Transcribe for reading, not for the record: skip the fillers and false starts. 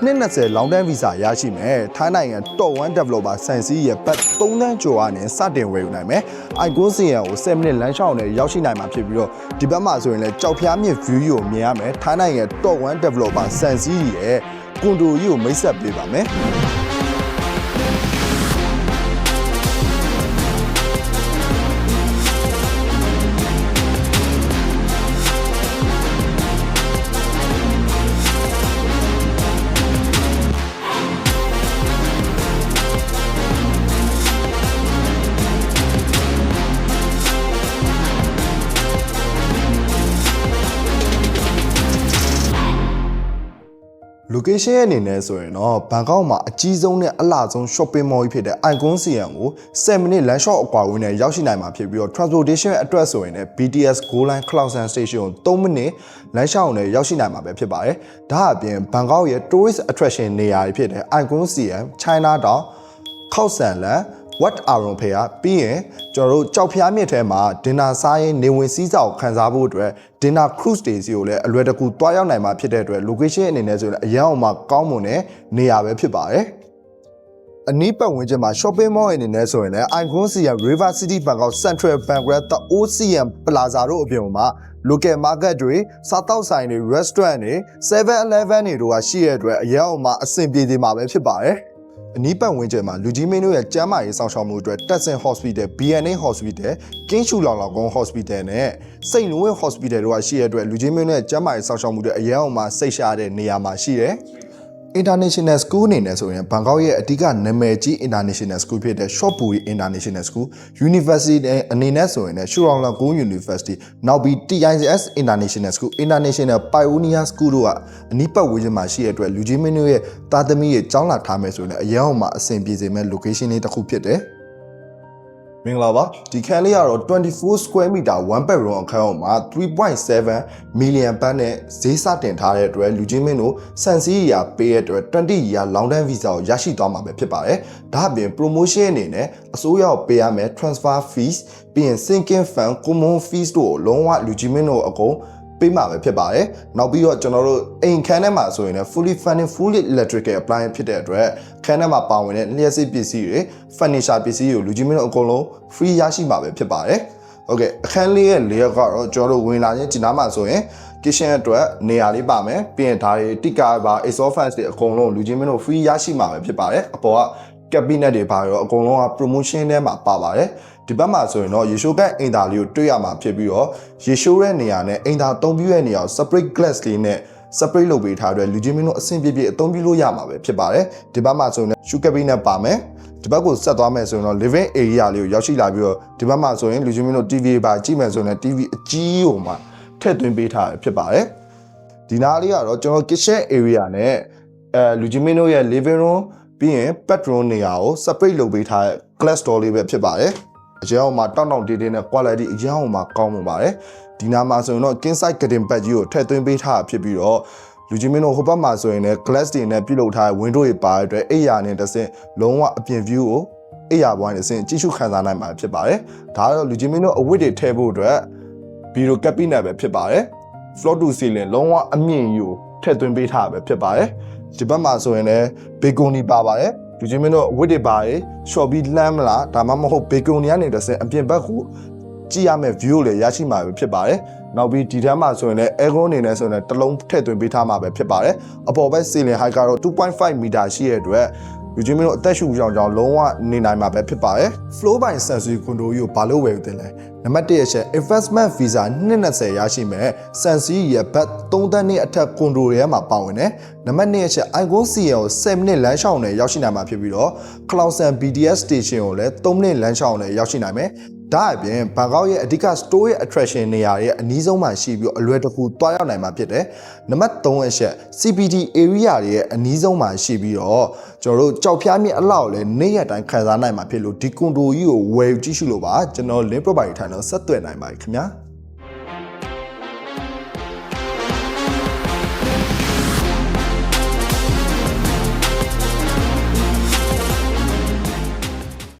20 long term visa ရရှိမယ်ထိုင်းနိုင်ငံ top 1 developer ဆန်စီရဲ့ဘတ်3တန်းကျော်ကနေစတင်ဝယ်ယူနိုင်မယ် icon စီယံကို7မိနစ်လမ်းလျှောက်နဲ့ရောက်ရှိနိုင်မှာဖြစ်ပြီးတော့ဒီဘက်မှာဆိုရင်လည်းကြောက်ဖျားမြင့် view ကိုမြင်ရမယ်ထိုင်းနိုင်ငံ top 1 developer ဆန်စီရဲ့ကွန်ဒိုကြီးကိုမိတ်ဆက်ပေးပါမယ်location ရဲ့အနေနဲ့ဆိုရင်တော့ဘန်ကောက်မှာအကြီးဆုံးနဲ့အလှဆုံး shopping mall ဖြစ်တဲ့ icon စီယံကို7မိနစ်လမ်းလျှောက်အကွာအဝေးနဲ့ရောက်ရှိနိုင်မှာဖြစ်ပြီးတော့ transportation အတွက်ဆိုရင်လည်း BTS Go Line Cloudsan Station ကို3မိနစ်လမ်းလျှောက်နဲ့ရောက်ရှိနိုင်မှာပဲဖြစ်ပါတယ်။ဒါအပြင်ဘန်ကောက်ရဲ့ tourist attraction နေရာတွေဖြစ်တဲ့ icon စီယံ Chinatown ခောက်ဆန်လန်Wat Arun ဖေးပြီးရင်ကျွန်တော်တို့ကြောက်ဖျားမြစ်ထဲမှာ dinner စားရင်နေဝင်စည်းစာကိုခံစားဖို့အတွက် dinner cruise တွေစီကိုလည်းအလွယ်တကူတွားရောက်နိုင်မှာဖြစ်တဲ့အတွက် location အနေနဲ့ဆိုရင်အရန်အောင်မှာကောင်းမွန်တဲ့နေရာပဲဖြစ်ပါတယ်အနီးပတ်ဝန်းကျင်မှာ shopping mall အနေနဲ့ဆိုရင်လည်း icon စီယံ River City Bangkok Central Bangkok The OCM Plaza တို့အပြင်မှာ local market တွေစားတောက်ဆိုင်တွေ restaurant တွေ 7-Eleven တွေတို့ကရှိရတဲ့အတွက်အရန်အောင်မှာအဆင်ပြေနေမှာပဲဖြစ်ပါတယ်အနီးပတ်ဝန်းကျင်မှာလူကြီးမင်းတို့ရဲ့ကျန်းမာရေးဆောင်ရှောက်မှုအတွက်တက်ဆင် Hospital, BNA Hospital, ကင်းရှူလောင်လောင်ကုန်း Hospital နဲ့စိတ်နိုးဝဲ Hospital တို့ကရှိရတဲ့အတွက်လူကြီးမင်းတို့ရဲ့ကျန်းမာရေးဆောင်ရှောက်မှုတွေအရန်အောင်မှာစိတ်ရှာတဲ့နေရာမှာရှိတယ်International School အနေနဲ့ဆိုရင်ဘန်ကောက်ရဲ့အဓိကနာမည်ကြီး International School ဖြစ်တဲ့ Shopburi International School University အနေနဲ့ဆိုရင်လည်း Chulalongkorn University နောက်ပြီး TICS International School International Pioneer School တို့ကအနီးပတ်ဝန်းကျင်မှာရှိတဲ့အတွက်လူကြီးမင်းတို့ရဲ့သားသမီးရဲ့ကျောင်းလာထားမယ်ဆိုရင်လည်းအရန်အောင်မှာအဆင်ပြေစေမဲ့ location လေးတစ်ခုဖြစ်တယ်မင်္ဂလာပါဒီခန်းလေးကတော့24 square meter 1 bedroom အခန်းအောက်မှာ 3.7 million ဘတ်နဲ့ဈေးစတင်ထားတဲ့အတွက်လူချင်းမင်းတို့စံစည်းရာပေးတဲ့အတွက်20 year long term visa ကိုရရှိသွားမှာပဲဖြစ်ပါတယ်ဒါအပြင် promotion အနေနဲ့အစိုးရကိုပေးရမယ် transfer fees ပြီးရင် sinking fund common fees တို့ကိုလုံးဝလူချင်းမင်းတို့အကုန်ပေးမှာပဲဖြစ်ပါတယ်နောက်ပြီးတော့ကျွန်တော်တို့အိမ်ခန်းထဲမှာဆိုရင်လည်း fully funded fully electrical appliance ဖြစ်တဲ့အတွက်ခန်းထဲမှာပါဝင်တဲ့လျှက်စစ်ပစ္စည်းတွေ furniture ပစ္စည်းတွေကိုလူကြီးမင်းတို့အကုန်လုံး free ရရှိမှာပဲဖြစ်ပါတယ်ဟုတ်ကဲ့အခန်းလေးရဲ့ layout ကတော့ကျွန်တော်တို့ဝင်လာခြင်းဒီနားမှာဆိုရင် kitchen အတွက်နေရာလေးပါမယ်ပြီးရင်ဒါတွေတိကာပါ exhaust fans တွေအကုန်လုံးလူကြီးမင်းတို့ free ရရှိမှာပဲဖြစ်ပါတယ်အပေါ်က cabinet တွေပါရောအကုန်လုံးက promotion ထဲမှာပါပါတယ်ဒီဘက်မှာဆိုရင်တော့ရေရှိုးကအိမ်သာလေးကိုတွေ့ရမှာဖြစ်ပြီးတော့ရေရှိုးတဲ့နေရာနဲ့အိမ်သာအသုံးပြုတဲ့နေရာကို separate glass လေးနဲ့ separate လုပ်ပေးထားတဲ့လူချင်းမင်းတို့အဆင်ပြေပြေအသုံးပြုလို့ရမှာပဲဖြစ်ပါတယ်ဒီဘက်မှာဆိုရင် shoe cabinet ပါမယ်ဒီဘက်ကိုဆက်သွားမယ်ဆိုရင်တော့ living area လေးကိုရောက်ရှိလာပြီးတော့ဒီဘက်မှာဆိုရင်လူချင်းမင်းတို့ TV ပါကြည့်မယ်ဆိုရင် TV အကြီးကိုမှထည့်သွင်းပေးထားဖြစ်ပါတယ်ဒီနားလေးကတော့ကျွန်တော် kitchen area နဲ့လူချင်းမင်းတို့ရဲ့ living room ပြီးရင် bedroom နေရာကို separate လုပ်ပေးထားတဲ့ glass door လေးပဲဖြစ်ပါတယ်အကြောင်းမှာတောက်တောက်တေးတေးနဲ့ quality အကြောင်းမှာကောင်းမှာပါတယ်ဒီနားမှာဆိုရင်တော့ king size curtain bed ကြီးကိုထည့်သွင်းပေးထားဖြစ်ပြီးတော့လူကြီးမင်းတို့ဟိုဘက်မှာဆိုရင်လည်း glass တွေနဲ့ပြုလုပ်ထားတဲ့ window တွေပါတဲ့အတွက်အိယာနဲ့တစ်ဆင့်လုံးဝအပြင် view ကိုအိယာပိုင်းတစ်ဆင့်ကြည့်ရှုခံစားနိုင်မှာဖြစ်ပါတယ်ဒါကတော့လူကြီးမင်းတို့အဝတ်တွေထည့်ဖို့အတွက်ဘီရို cabinet ပဲဖြစ်ပါတယ် floor to ceiling လုံးဝအမြင့်ကြီးကိုထည့်သွင်းပေးထားပဲဖြစ်ပါတယ်ဒီဘက်မှာဆိုရင်လည်း balcony ပါပါတယ်လူချင်းမင်းတို့ဝတ်တွေပါရေ short ပြီးလှမ်းမလားဒါမှမဟုတ် balcony ကနေတစ်ဆင့်အပြင်ဘက်ကိုကြည့်ရမယ့် view လည်းရရှိမှာပဲဖြစ်ပါတယ်နောက်ပြီးဒီထဲမှာဆိုရင်လည်း aircon အနေနဲ့ဆိုရင်တစ်လုံးထည့်သွင်းပေးထားမှာပဲဖြစ်ပါတယ်အပေါ်ဘက် ceiling height ကတော့ 2.5 meter ရှိတဲ့အတွက်လူချင်းမင်းတို့အသက်ရှူကြောင်လုံးဝနေနိုင်မှာပဲဖြစ်ပါတယ် floor by sensory condo ကြီးကိုဘာလို့ဝယ်ယူတင်လဲနံပါတ်1ချက် investment visa 20ရရှိမယ်စန်စီရဲ့ဘတ်3တန်းနဲ့အထက်ကွန်ဒိုရဲမှာပါဝင်တယ်နံပါတ်2ချက် icon CL ကို7မိနစ်လမ်းလျှောက်နဲ့ရောက်ရှိနိုင်မှာဖြစ်ပြီးတော့ Cloudsan BTS station ကိုလည်း3မိနစ်လမ်းလျှောက်နဲ့ရောက်ရှိနိုင်မယ်ဒါအပြင်ဘန်ကောက်ရဲ့အဓိက store ရဲ့ attraction နေရာရဲ့အနီးဆုံးမှာရှိပြီးတော့အလွယ်တကူတွားရောက်နိုင်မှာဖြစ်တယ်နံပါတ်3အချက် CBD area တွေရဲ့အနီးဆုံးမှာရှိပြီးတော့ကျွန်တော်တို့ကြောက်ဖျားမြစ်အလောက်လည်းနေ့ရက်တိုင်းခံစားနိုင်မှာဖြစ်လို့ဒီကွန်ဒိုကြီးကိုဝယ်ယူကြည့်ရှုလို့ပါကျွန်တော် link provide ထားတော့ဆက်သွယ်နိုင်ပါတယ်ခင်ဗျာ